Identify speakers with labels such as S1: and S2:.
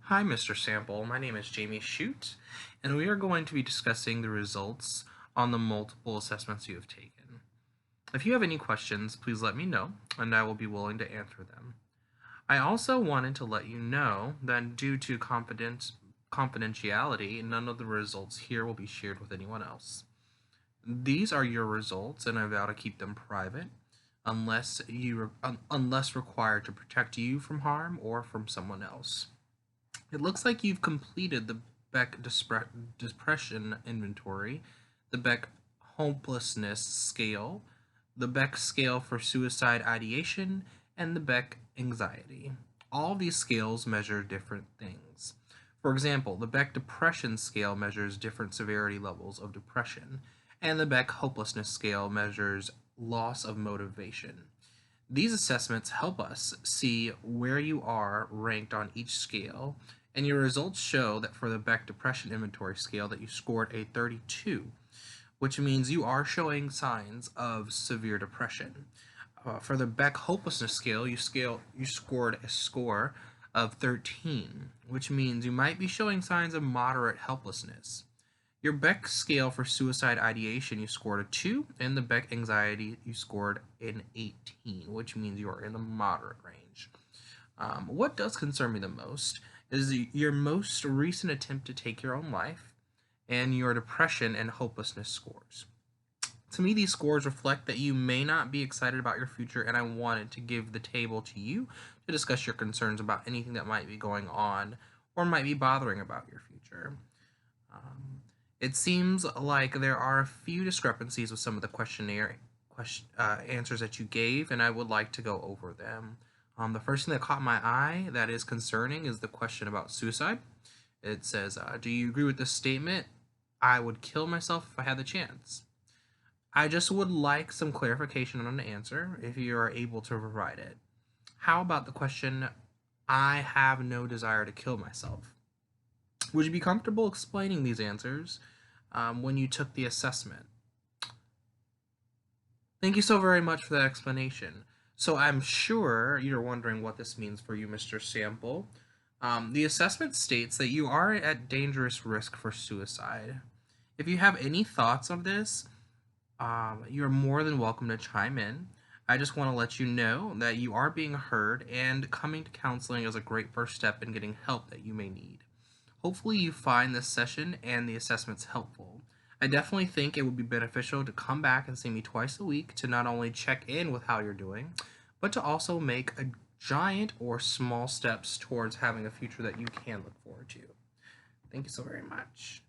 S1: Hi, Mr. Sample. My name is Jamie Shute, and we are going to be discussing the results on the multiple assessments you have taken. If you have any questions, please let me know, and I will be willing to answer them. I also wanted to let you know that due to confidentiality, none of the results here will be shared with anyone else. These are your results, and I vow to keep them private unless required to protect you from harm or from someone else. It looks like you've completed the Beck Depression Inventory, the Beck Hopelessness Scale, the Beck Scale for Suicide Ideation, and the Beck Anxiety. All these scales measure different things. For example, the Beck Depression Scale measures different severity levels of depression, and the Beck Hopelessness Scale measures loss of motivation. These assessments help us see where you are ranked on each scale, and your results show that for the Beck Depression Inventory scale that you scored a 32, which means you are showing signs of severe depression. For the Beck Hopelessness scale, you scored a score of 13, which means you might be showing signs of moderate helplessness. Your Beck scale for suicide ideation, you scored a 2, and the Beck anxiety, you scored an 18, which means you are in the moderate range. What does concern me the most is your most recent attempt to take your own life and your depression and hopelessness scores. To me, these scores reflect that you may not be excited about your future, and I wanted to give the table to you to discuss your concerns about anything that might be going on or might be bothering about your future. Um, it seems like there are a few discrepancies with some of the answers that you gave, and I would like to go over them. The first thing that caught my eye that is concerning is the question about suicide. It says, do you agree with this statement? I would kill myself if I had the chance. I just would like some clarification on the answer if you are able to provide it. How about the question, I have no desire to kill myself? Would you be comfortable explaining these answers when you took the assessment? Thank you so very much for that explanation. So I'm sure you're wondering what this means for you, Mr. Sample. The assessment states that you are at dangerous risk for suicide. If you have any thoughts on this, you're more than welcome to chime in. I just want to let you know that you are being heard, and coming to counseling is a great first step in getting help that you may need. Hopefully, you find this session and the assessments helpful. I definitely think it would be beneficial to come back and see me twice a week to not only check in with how you're doing, but to also make a giant or small steps towards having a future that you can look forward to. Thank you so very much.